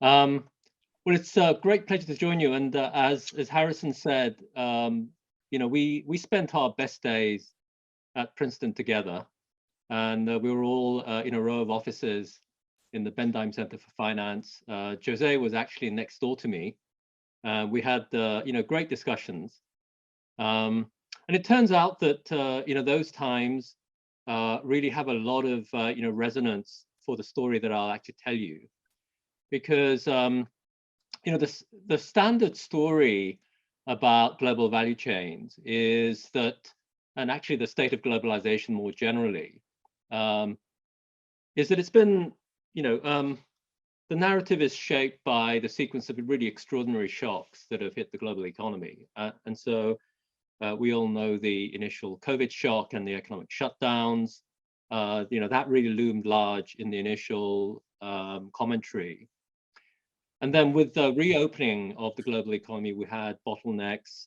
Um, well, it's a great pleasure to join you. And as Harrison said, we spent our best days at Princeton together, and we were all in a row of offices in the Bendheim Center for Finance. Jose was actually next door to me. We had great discussions, and it turns out that those times really have a lot of resonance for the story that I'll actually tell you, because the standard story about global value chains is that, and actually the state of globalization more generally, is that it's been, the narrative is shaped by the sequence of really extraordinary shocks that have hit the global economy. And so we all know the initial COVID shock and the economic shutdowns. That really loomed large in the initial commentary. And then with the reopening of the global economy, we had bottlenecks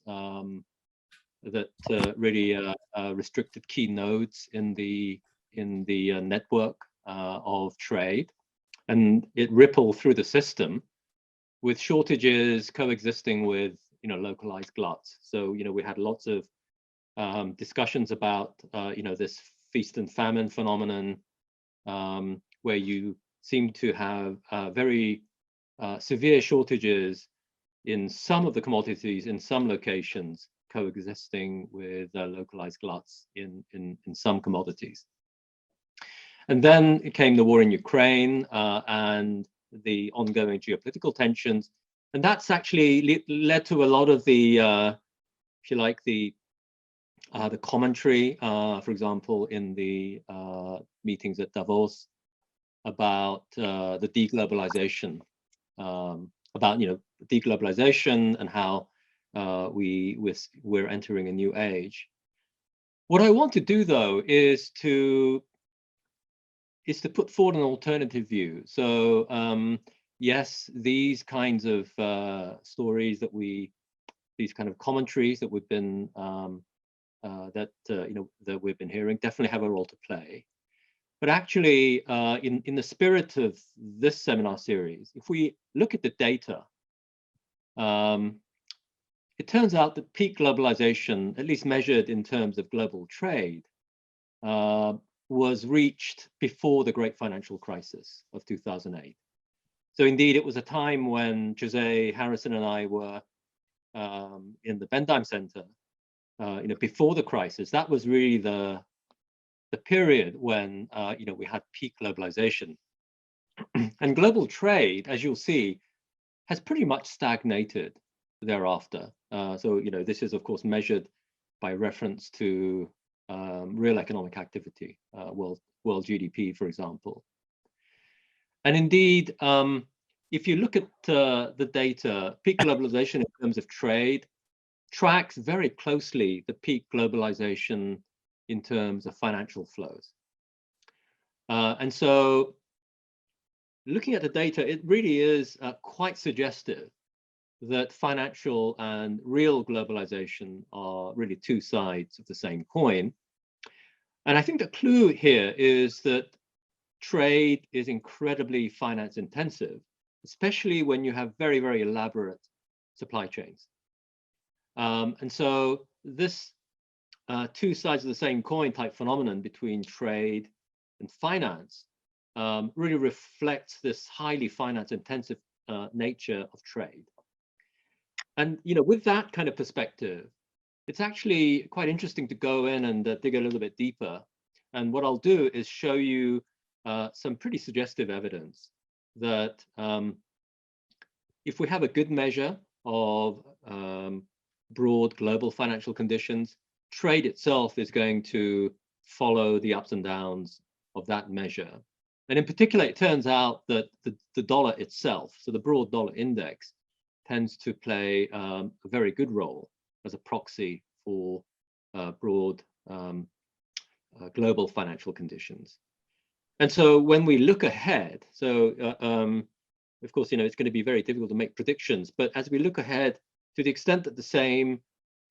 that really restricted key nodes in the network of trade, and it rippled through the system with shortages coexisting with localized gluts. So we had lots of discussions about this feast and famine phenomenon, where you seem to have very severe shortages in some of the commodities in some locations, coexisting with localized gluts in some commodities. And then it came the war in Ukraine and the ongoing geopolitical tensions, and that's actually led to a lot of the, if you like, the commentary, for example, in the meetings at Davos about the deglobalization. About deglobalization and how we're entering a new age. What I want to do, though, is to put forward an alternative view. So yes, these kinds of stories these kind of commentaries that we've been that we've been hearing definitely have a role to play. But actually, in the spirit of this seminar series, if we look at the data, it turns out that peak globalization, at least measured in terms of global trade, was reached before the great financial crisis of 2008. So indeed, it was a time when Jose, Harrison, and I were in the Bendheim Center, before the crisis. That was really the period when we had peak globalization. And global trade, as you'll see, has pretty much stagnated thereafter. So this is of course measured by reference to real economic activity, world GDP, for example. And indeed, if you look at the data, peak globalization in terms of trade tracks very closely the peak globalization in terms of financial flows. And so looking at the data, it really is quite suggestive that financial and real globalization are really two sides of the same coin. And I think the clue here is that trade is incredibly finance intensive, especially when you have very, very elaborate supply chains. And so this two sides of the same coin type phenomenon between trade and finance really reflects this highly finance intensive nature of trade. And with that kind of perspective, it's actually quite interesting to go in and dig a little bit deeper. And what I'll do is show you some pretty suggestive evidence that if we have a good measure of broad global financial conditions, trade itself is going to follow the ups and downs of that measure. And in particular, it turns out that the dollar itself, so the broad dollar index, tends to play a very good role as a proxy for broad global financial conditions. And so when we look ahead, so of course, it's going to be very difficult to make predictions, but as we look ahead, to the extent that the same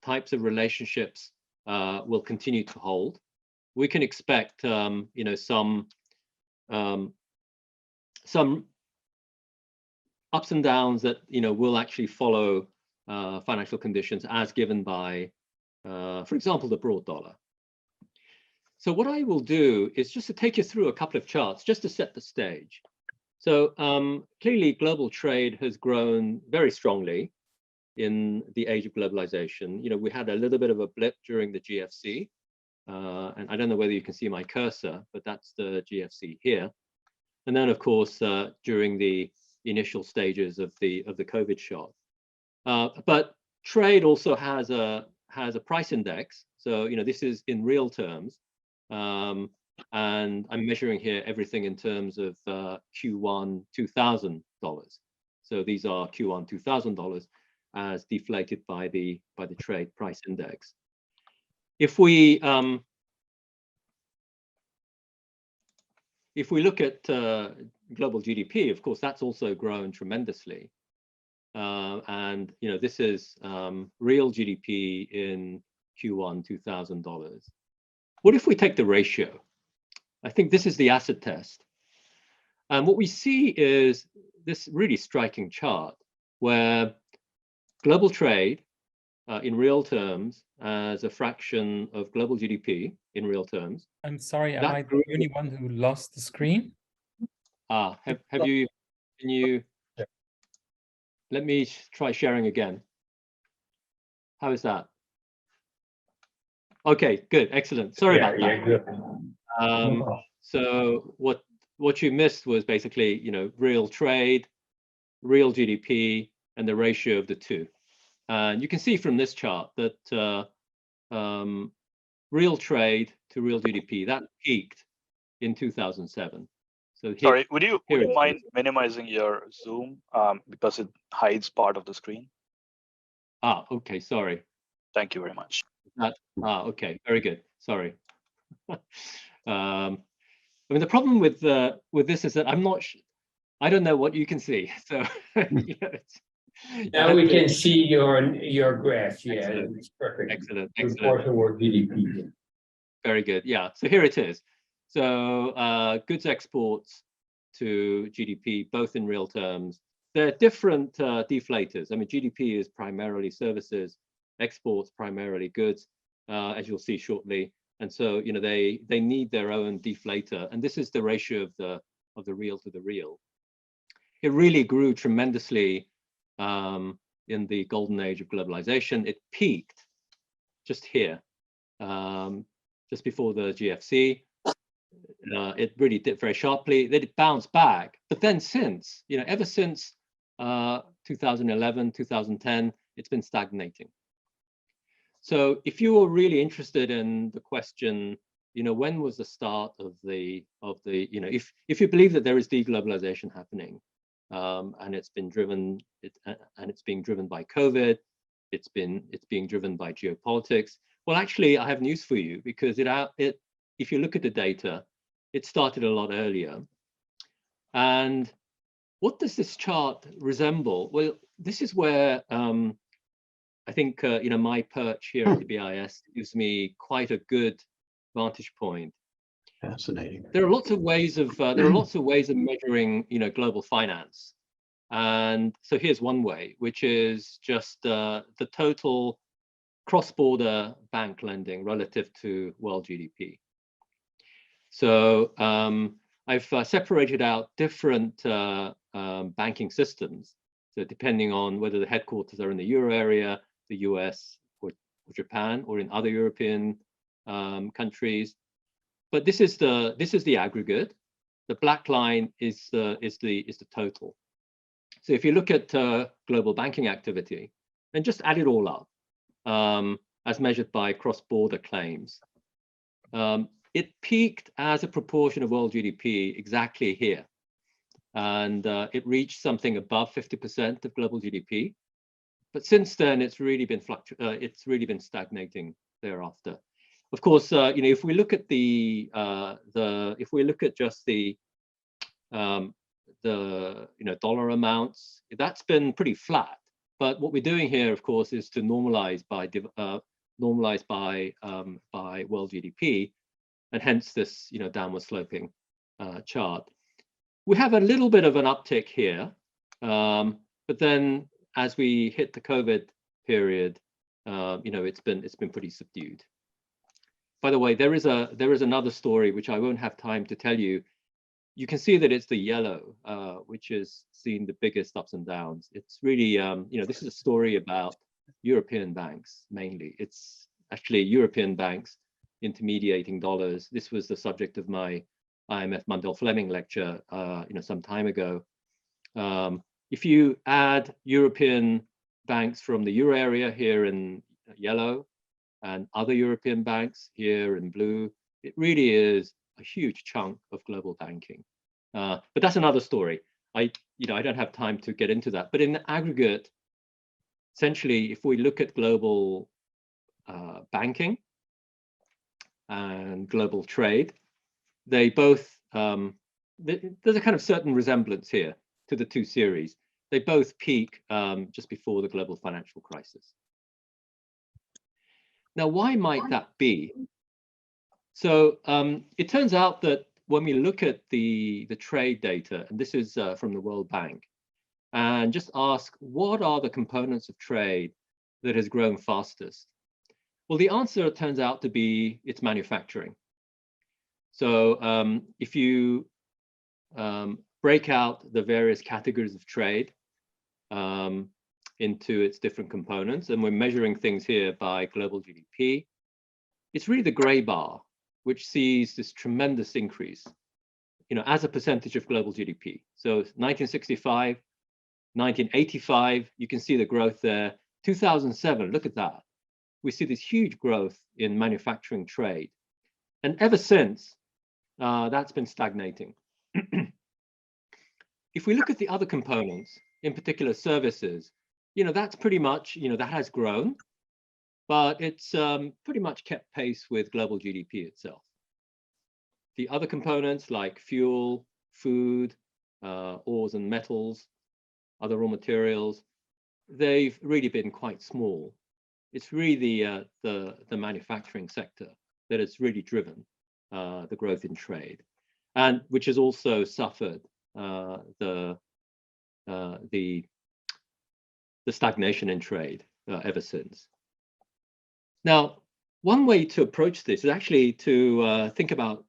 types of relationships will continue to hold, we can expect some ups and downs that will actually follow financial conditions as given by, for example, the broad dollar. So what I will do is just to take you through a couple of charts just to set the stage. So clearly, global trade has grown very strongly in the age of globalization. We had a little bit of a blip during the GFC, and I don't know whether you can see my cursor, but that's the GFC here. And then, of course, during the initial stages of the COVID shock. But trade also has a price index. So this is in real terms, and I'm measuring here everything in terms of Q1 $2,000. So these are Q1 $2,000 as deflated by the trade price index. If we look at global GDP, of course, that's also grown tremendously. And this is real GDP in Q1 $2,000. What if we take the ratio? I think this is the acid test. And what we see is this really striking chart where global trade in real terms as a fraction of global GDP in real terms. I'm sorry, am I the only one who lost the screen? Can you, let me try sharing again. How is that? Okay, good, excellent. Sorry about that. Good. So what you missed was basically, real trade, real GDP, and the ratio of the two. And you can see from this chart that real trade to real GDP, that peaked in 2007. So here, sorry, would you mind minimizing your Zoom because it hides part of the screen? Okay, sorry. Thank you very much. Okay, very good. Sorry. I mean, the problem with this is that I don't know what you can see. So now we can see your graph. Yeah, excellent. it's perfect. Excellent. Report toward GDP. Very good. Yeah. So here it is. So goods exports to GDP, both in real terms. They're different deflators. I mean, GDP is primarily services, exports primarily goods, as you'll see shortly. And so, they need their own deflator. And this is the ratio of the real to the real. It really grew tremendously in the golden age of globalization. It peaked just here, just before the GFC. It really dipped very sharply. Then it bounced back. But then since, ever since 2011, 2010, it's been stagnating. So if you were really interested in the question, when was the start of the if you believe that there is deglobalization happening, and it's being driven by COVID, it's being driven by geopolitics. Well, actually, I have news for you, because if you look at the data, it started a lot earlier. And what does this chart resemble? Well, this is where I think my perch here at the BIS gives me quite a good vantage point. Fascinating. There are lots of ways of measuring global finance, and so here's one way, which is just the total cross-border bank lending relative to world GDP. So I've separated out different banking systems. So depending on whether the headquarters are in the euro area, the US, or Japan, or in other European countries. But this is the aggregate. The black line is the total. So if you look at global banking activity and just add it all up, as measured by cross-border claims, it peaked as a proportion of world GDP exactly here, and it reached something above 50% of global GDP. But since then, it's really been stagnating thereafter. Of course, if we look at just the dollar amounts, that's been pretty flat. But what we're doing here, of course, is to normalize by world GDP, and hence this downward sloping chart. We have a little bit of an uptick here, But then as we hit the COVID period, it's been pretty subdued. By the way, there is another story which I won't have time to tell you. You can see that it's the yellow, which has seen the biggest ups and downs. It's really, this is a story about European banks mainly. It's actually European banks intermediating dollars. This was the subject of my IMF Mundell-Fleming lecture, some time ago. If you add European banks from the euro area here in yellow and other European banks here in blue, it really is a huge chunk of global banking. But that's another story. I don't have time to get into that. But in the aggregate, essentially, if we look at global banking and global trade, they both, there's a kind of certain resemblance here to the two series. They both peak just before the global financial crisis. Now, why might that be? So it turns out that when we look at the trade data, and this is from the World Bank, and just ask what are the components of trade that has grown fastest? Well, the answer turns out to be it's manufacturing. So if you break out the various categories of trade into its different components, and we're measuring things here by global GDP, it's really the gray bar which sees this tremendous increase, as a percentage of global GDP. So 1965, 1985, you can see the growth there. 2007, look at that. We see this huge growth in manufacturing trade. And ever since, that's been stagnating. If we look at the other components, in particular services, that's pretty much, that has grown, but it's pretty much kept pace with global GDP itself. The other components like fuel, food, ores and metals, other raw materials, they've really been quite small. It's really the manufacturing sector that has really driven the growth in trade, and which has also suffered the stagnation in trade ever since. Now, one way to approach this is actually to think about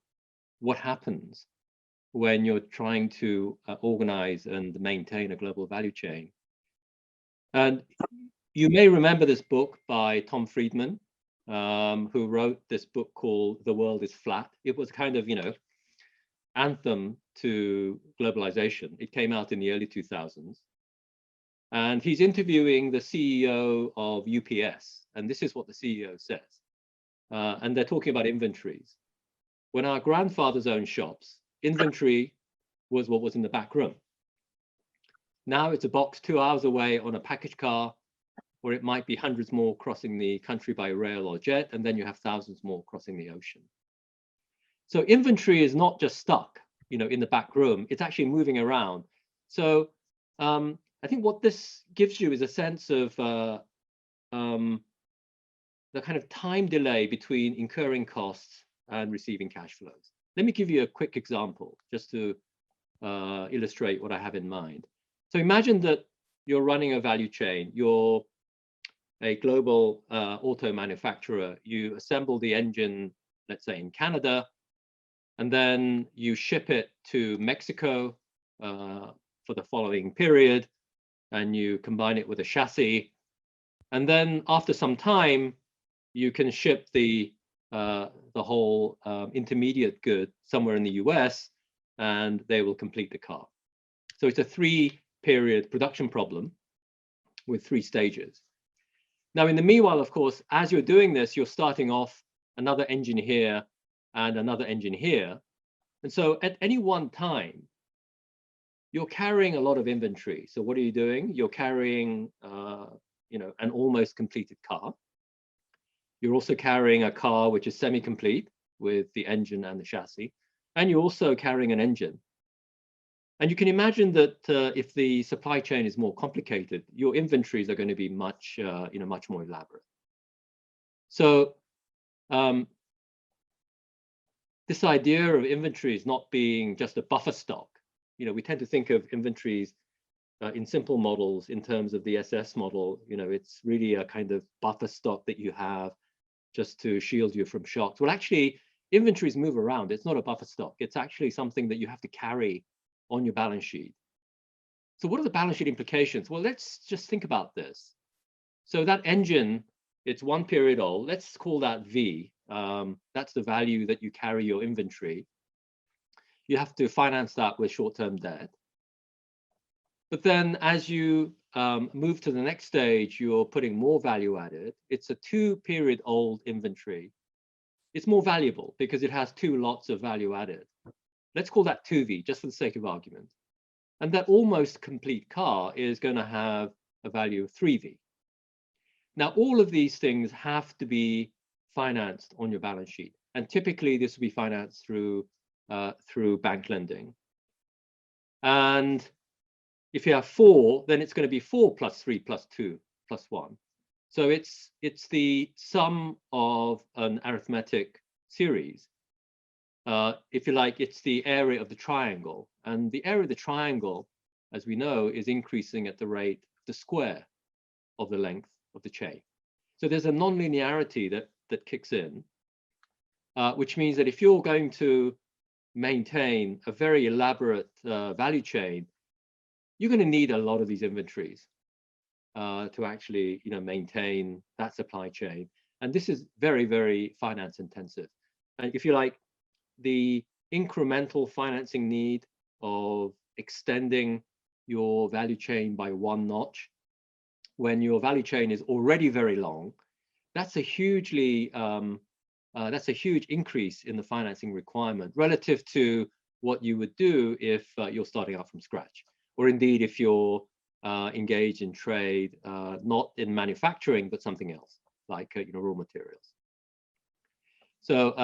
what happens when you're trying to organize and maintain a global value chain. And you may remember this book by Tom Friedman, who wrote this book called The World is Flat. It was kind of, anthem to globalization. It came out in the early 2000s. And he's interviewing the CEO of UPS. And this is what the CEO says. And they're talking about inventories. When our grandfathers owned shops, inventory was what was in the back room. Now it's a box 2 hours away on a package car, or it might be hundreds more crossing the country by rail or jet, and then you have thousands more crossing the ocean. So inventory is not just stuck, in the back room, it's actually moving around. So I think what this gives you is a sense of the kind of time delay between incurring costs and receiving cash flows. Let me give you a quick example just to illustrate what I have in mind. So imagine that you're running a value chain, you're a global auto manufacturer, you assemble the engine, let's say in Canada, and then you ship it to Mexico for the following period, and you combine it with a chassis. And then after some time, you can ship the whole intermediate good somewhere in the US, and they will complete the car. So it's a 3-period production problem with 3 stages. Now, in the meanwhile, of course, as you're doing this, you're starting off another engine here and another engine here. And so at any one time, you're carrying a lot of inventory. So what are you doing? You're carrying an almost completed car. You're also carrying a car which is semi-complete with the engine and the chassis. And you're also carrying an engine. And you can imagine that if the supply chain is more complicated, your inventories are going to be much more elaborate. So this idea of inventories not being just a buffer stock, we tend to think of inventories in simple models, in terms of the SS model, it's really a kind of buffer stock that you have just to shield you from shocks. Well, actually, inventories move around. It's not a buffer stock. It's actually something that you have to carry on your balance sheet. So what are the balance sheet implications? Well, let's just think about this. So that engine, it's 1 period old. Let's call that V. That's the value that you carry your inventory. You have to finance that with short-term debt. But then as you move to the next stage, you're putting more value added. It's a 2 period old inventory. It's more valuable because it has 2 lots of value added. Let's call that 2V, just for the sake of argument. And that almost complete car is going to have a value of 3V. Now, all of these things have to be financed on your balance sheet. And typically, this will be financed through bank lending. And if you have 4, then it's going to be 4 plus 3 plus 2 plus 1. So it's the sum of an arithmetic series. If you like, it's the area of the triangle. And the area of the triangle, as we know, is increasing at the rate of the square of the length of the chain. So there's a nonlinearity that kicks in, which means that if you're going to maintain a very elaborate value chain, you're going to need a lot of these inventories to actually, maintain that supply chain. And this is very, very finance intensive. And if you like, the incremental financing need of extending your value chain by 1 notch when your value chain is already very long, that's a huge increase in the financing requirement relative to what you would do if you're starting out from scratch, or indeed if you're engaged in trade, not in manufacturing but something else like raw materials. So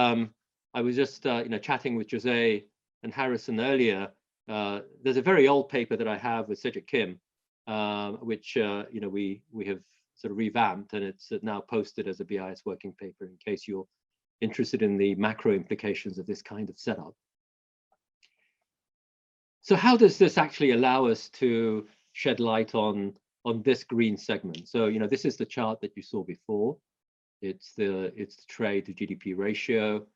I was just chatting with Jose and Harrison earlier. There's a very old paper that I have with Cedric Kim, which we have sort of revamped, and it's now posted as a BIS working paper in case you're interested in the macro implications of this kind of setup. So how does this actually allow us to shed light on this green segment? So this is the chart that you saw before. It's the trade to GDP ratio.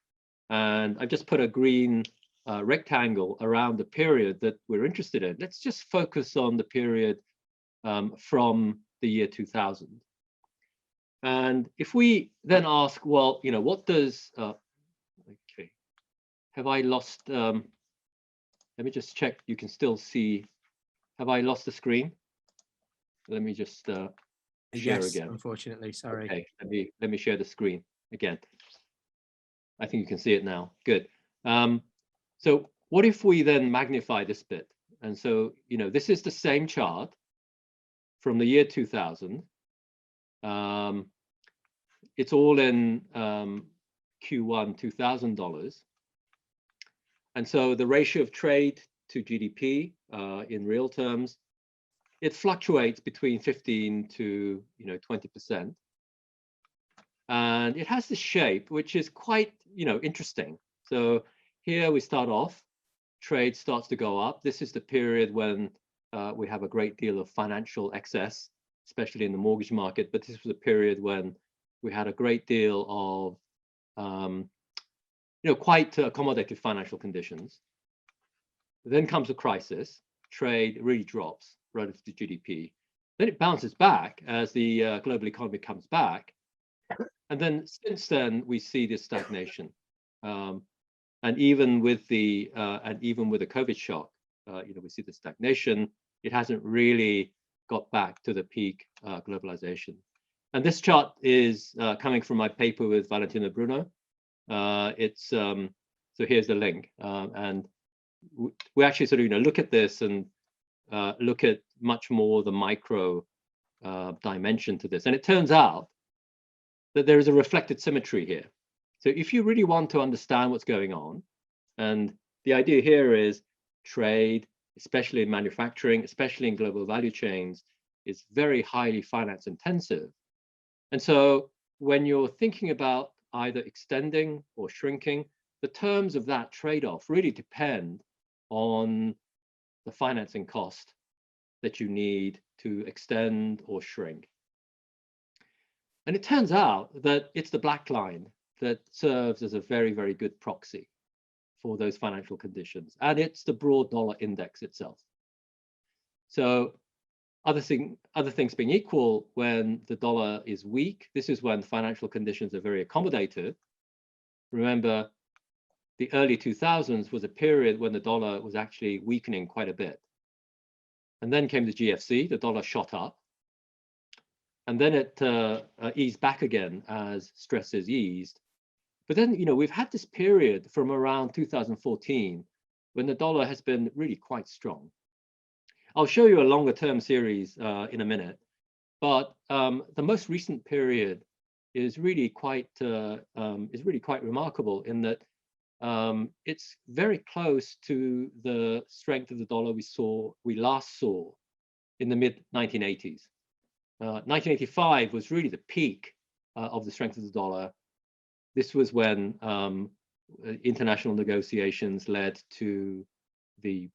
And I've just put a green rectangle around the period that we're interested in. Let's just focus on the period from the year 2000. And if we then ask, well, what does, okay, have I lost, let me just check, you can still see, have I lost the screen? Let me just share yes, again. Unfortunately, sorry. Okay, let me share the screen again. I think you can see it now. Good. So what if we then magnify this bit? And so, this is the same chart from the year 2000. It's all in Q1 $2,000. And so the ratio of trade to GDP in real terms, it fluctuates between 15 to 20%. And it has this shape, which is quite, interesting. So here we start off, trade starts to go up. This is the period when we have a great deal of financial excess, especially in the mortgage market. But this was a period when we had a great deal of, quite accommodative financial conditions. Then comes a crisis, trade really drops relative to GDP. Then it bounces back as the global economy comes back. And then since then, we see this stagnation. And even with the COVID shock, we see the stagnation. It hasn't really got back to the peak globalization. And this chart is coming from my paper with Valentino Bruno. So here's the link, and we actually sort of look at this and look at much more the micro dimension to this. And it turns out that there is a reflected symmetry here. So if you really want to understand what's going on, and the idea here is trade, especially in manufacturing, especially in global value chains, is very highly finance intensive. And so when you're thinking about either extending or shrinking, the terms of that trade-off really depend on the financing cost that you need to extend or shrink. And it turns out that it's the black line that serves as a very, very good proxy for those financial conditions. And it's the broad dollar index itself. So other things being equal, when the dollar is weak, this is when financial conditions are very accommodative. Remember, the early 2000s was a period when the dollar was actually weakening quite a bit. And then came the GFC, the dollar shot up. And then it eased back again as stresses eased. But then, we've had this period from around 2014 when the dollar has been really quite strong. I'll show you a longer term series in a minute, but the most recent period is really quite remarkable in that it's very close to the strength of the dollar we last saw in the mid 1980s. 1985 was really the peak of the strength of the dollar. This was when international negotiations led to the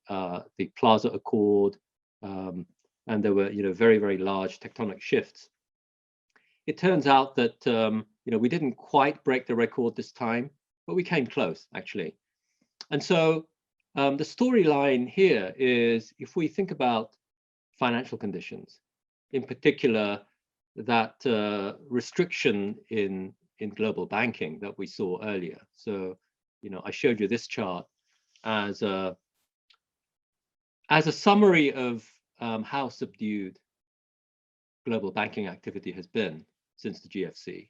Plaza Accord, and there were very, very large tectonic shifts. It turns out that we didn't quite break the record this time, but we came close actually. And so the storyline here is, if we think about financial conditions, in particular that restriction in global banking that we saw earlier. So I showed you this chart as a summary of how subdued global banking activity has been since the GFC.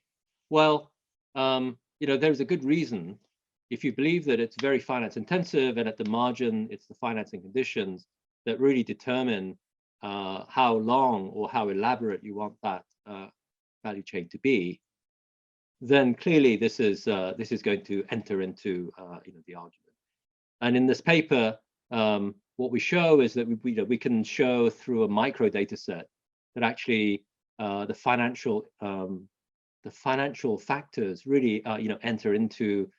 Well, there's a good reason. If you believe that it's very finance intensive and at the margin it's the financing conditions that really determine how long or how elaborate you want that value chain to be, then clearly this is going to enter into the argument. And in this paper, what we show is that we can show through a micro data set that actually the financial factors really enter into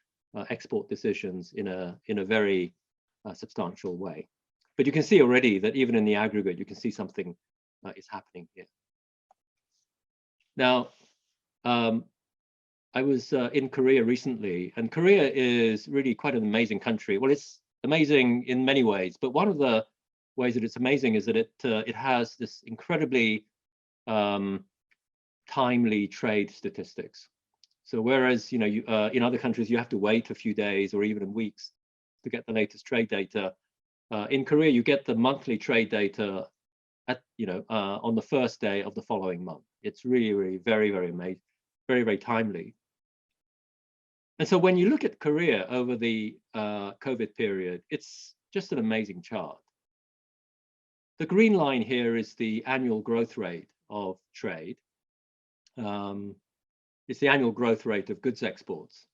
export decisions in a very substantial way. But you can see already that even in the aggregate, you can see something is happening here. Now, I was in Korea recently, and Korea is really quite an amazing country. Well, it's amazing in many ways, but one of the ways that it's amazing is that it has this incredibly timely trade statistics. So whereas in other countries you have to wait a few days or even weeks to get the latest trade data, in Korea you get the monthly trade data at on the first day of the following month. It's really, really very, very amazing, very, very timely. And so when you look at Korea over the COVID period, it's just an amazing chart. The green line here is the annual growth rate of trade. It's the annual growth rate of goods exports.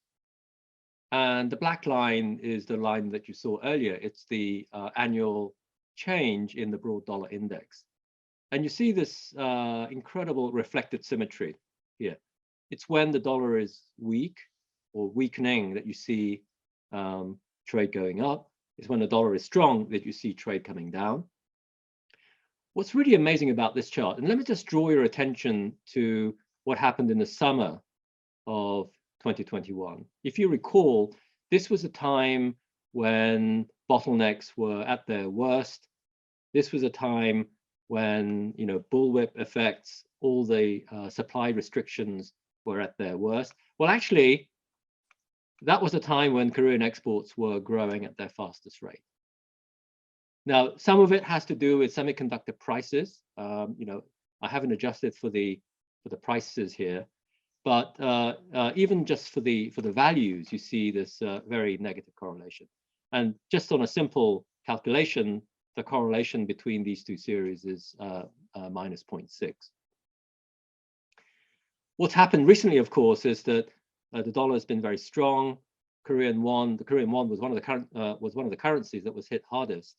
And the black line is the line that you saw earlier. It's the annual change in the broad dollar index. And you see this incredible reflected symmetry here. It's when the dollar is weak or weakening that you see trade going up. It's when the dollar is strong that you see trade coming down. What's really amazing about this chart, and let me just draw your attention to what happened in the summer of 2021. If you recall, this was a time when bottlenecks were at their worst. This was a time when bullwhip effects, all the supply restrictions were at their worst. Well, actually, that was a time when Korean exports were growing at their fastest rate. Now, some of it has to do with semiconductor prices. I haven't adjusted for the prices here, but even just for the values, you see this very negative correlation. And just on a simple calculation, the correlation between these two series is minus 0.6. What's happened recently, of course, is that the dollar has been very strong. The Korean won was one of the currencies that was hit hardest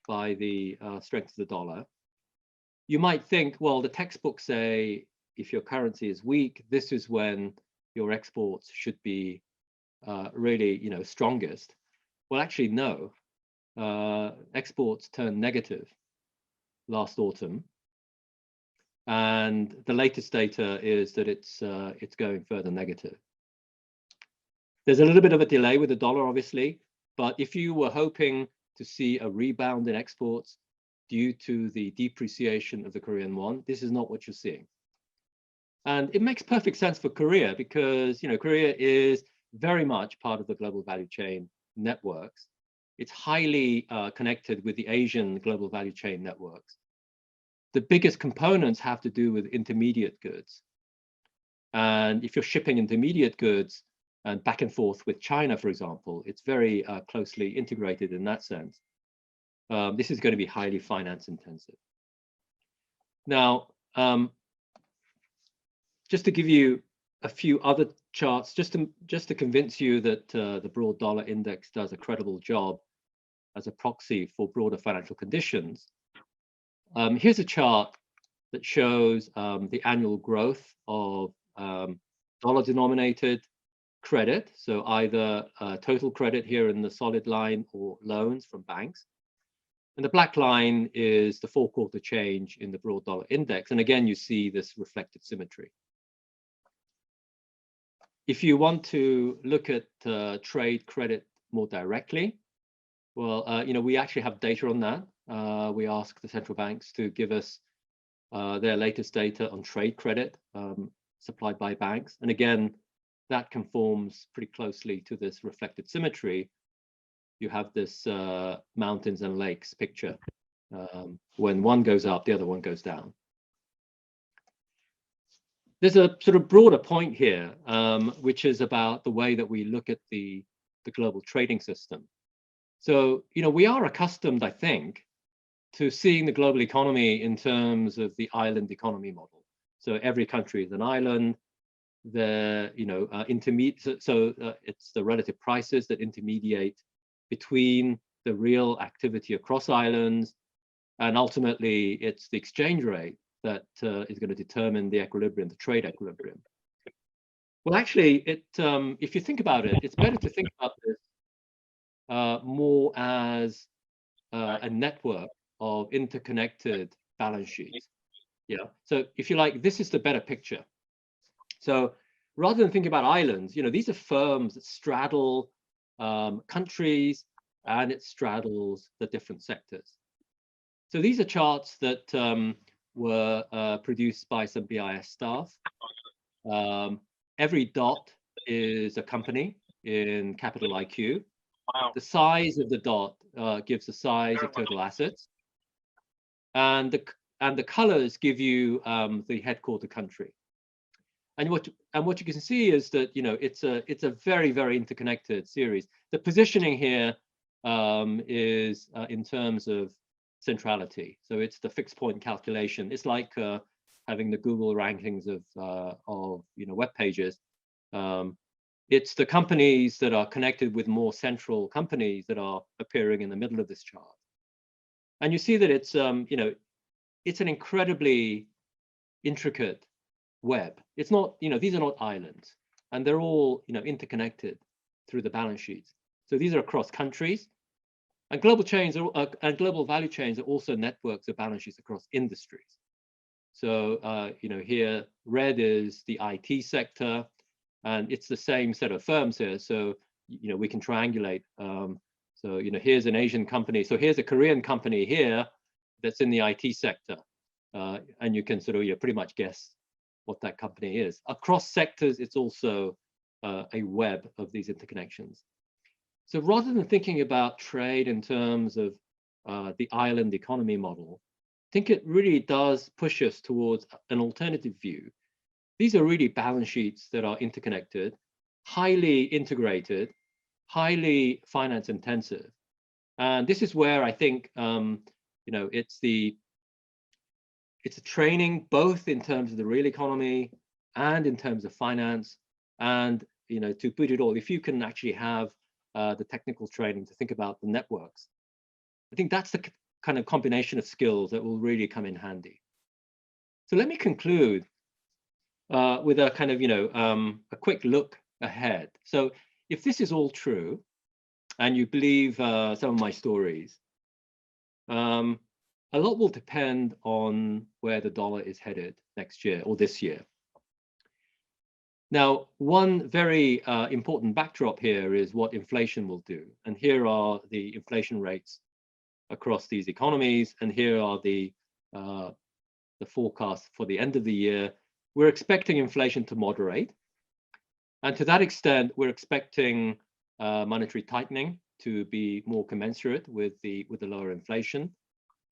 by the strength of the dollar. You might think, well, the textbooks say if your currency is weak, this is when your exports should be really strongest. Well, actually, no. Exports turn negative last autumn. And the latest data is that it's going further negative. There's a little bit of a delay with the dollar, obviously, but if you were hoping to see a rebound in exports due to the depreciation of the Korean won, this is not what you're seeing. And it makes perfect sense for Korea because, Korea is very much part of the global value chain networks. It's highly connected with the Asian global value chain networks. The biggest components have to do with intermediate goods. And if you're shipping intermediate goods and back and forth with China, for example, it's very closely integrated in that sense. This is going to be highly finance intensive. Now, just to give you a few other charts, just to convince you that the broad dollar index does a credible job as a proxy for broader financial conditions. Here's a chart that shows the annual growth of dollar-denominated credit, so either total credit here in the solid line or loans from banks. And the black line is the 4-quarter change in the broad dollar index. And again, you see this reflected symmetry. If you want to look at trade credit more directly, well, we actually have data on that. We ask the central banks to give us their latest data on trade credit supplied by banks. And again, that conforms pretty closely to this reflected symmetry. You have this mountains and lakes picture. When one goes up, the other one goes down. There's a sort of broader point here, which is about the way that we look at the global trading system. So, we are accustomed, I think, to seeing the global economy in terms of the island economy model. So every country is an island. It's the relative prices that intermediate between the real activity across islands, and ultimately it's the exchange rate that is going to determine the equilibrium, the trade equilibrium. Well, actually, if you think about it, it's better to think about this more as a network of interconnected balance sheets. Yeah. So if you like, this is the better picture. So rather than thinking about islands, these are firms that straddle countries, and it straddles the different sectors. So these are charts that were produced by some BIS staff. Every dot is a company in capital IQ. The size of the dot gives the size of total assets, and the colors give you the headquarter country. And what you can see is that it's a very, very interconnected series. The positioning here is in terms of centrality. So it's the fixed point calculation. It's like having the Google rankings of web pages. It's the companies that are connected with more central companies that are appearing in the middle of this chart. And you see that it's it's an incredibly intricate web. It's not, these are not islands, and they're all, interconnected through the balance sheets. So these are across countries, and global value chains are also networks of balance sheets across industries. So, here red is the IT sector, and it's the same set of firms here. So, we can triangulate. So, here's an Asian company. So here's a Korean company here that's in the IT sector, and you can sort of pretty much guess what that company is. Across sectors, it's also a web of these interconnections. So rather than thinking about trade in terms of the island economy model, I think it really does push us towards an alternative view. These are really balance sheets that are interconnected, highly integrated, highly finance intensive. And this is where I think it's a training both in terms of the real economy and in terms of finance. And to put it all, if you can actually have the technical training to think about the networks, I think that's the kind of combination of skills that will really come in handy. So let me conclude with a kind of a quick look ahead. So if this is all true, and you believe some of my stories, a lot will depend on where the dollar is headed next year or this year. Now, one very important backdrop here is what inflation will do. And here are the inflation rates across these economies. And here are the forecasts for the end of the year. We're expecting inflation to moderate. And to that extent, we're expecting monetary tightening to be more commensurate with the lower inflation.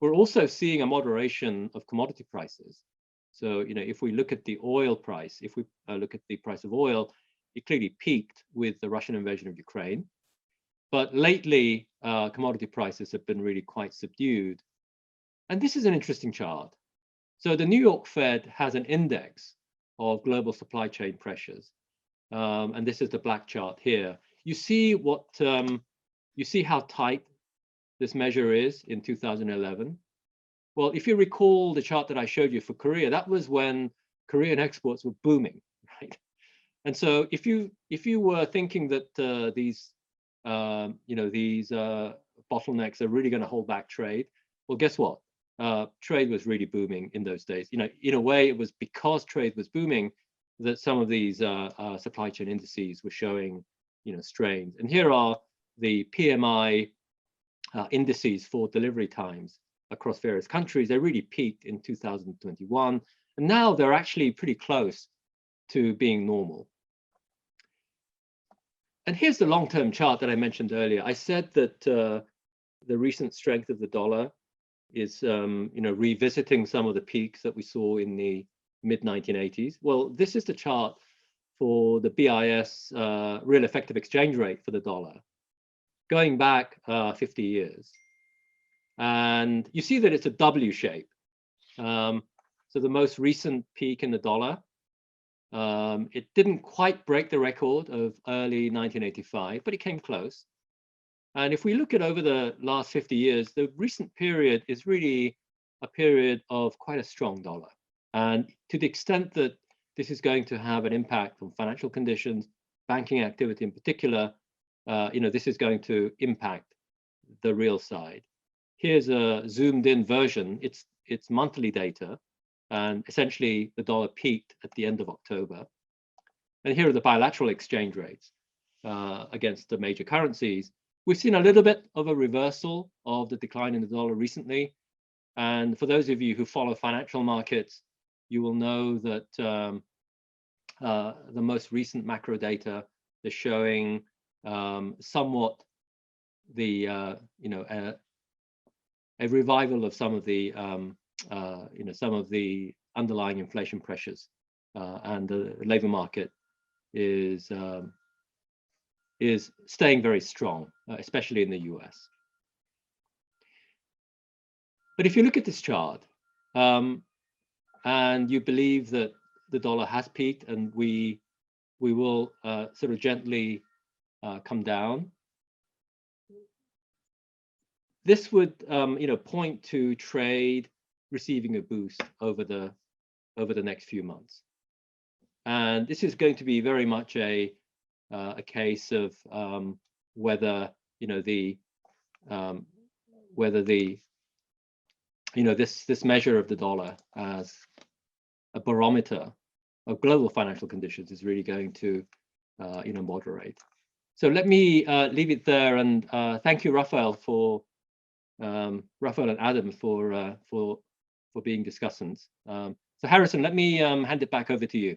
We're also seeing a moderation of commodity prices. So, if we look at the oil price, if we look at the price of oil, it clearly peaked with the Russian invasion of Ukraine. But lately, commodity prices have been really quite subdued. And this is an interesting chart. So the New York Fed has an index of global supply chain pressures. And this is the black chart here. You see how tight this measure is in 2011. Well, if you recall the chart that I showed you for Korea, that was when Korean exports were booming, right? And so if you were thinking that these bottlenecks are really going to hold back trade, well, guess what? Trade was really booming in those days. In a way, it was because trade was booming that some of these supply chain indices were showing, strains. And here are the PMI indices for delivery times across various countries. They really peaked in 2021, and now they're actually pretty close to being normal. And here's the long-term chart that I mentioned earlier. I said that the recent strength of the dollar is, revisiting some of the peaks that we saw in the mid-1980s. Well, this is the chart for the BIS real effective exchange rate for the dollar, going back 50 years. And you see that it's a W shape. So the most recent peak in the dollar, it didn't quite break the record of early 1985, but it came close. And if we look at over the last 50 years, the recent period is really a period of quite a strong dollar. And to the extent that this is going to have an impact on financial conditions, banking activity in particular, this is going to impact the real side. Here's a zoomed in version. It's monthly data, and essentially the dollar peaked at the end of October. And here are the bilateral exchange rates against the major currencies. We've seen a little bit of a reversal of the decline in the dollar recently. And for those of you who follow financial markets, you will know that the most recent macro data is showing somewhat the a revival of some of the underlying inflation pressures, and the labor market is staying very strong, especially in the US. But if you look at this chart, and you believe that the dollar has peaked and we will sort of gently come down, this would point to trade receiving a boost over the next few months. And this is going to be very much a case of whether this measure of the dollar as a barometer of global financial conditions is really going to moderate. So let me leave it there, and thank you, Raphael and Adam for being discussants. So Harrison, let me hand it back over to you.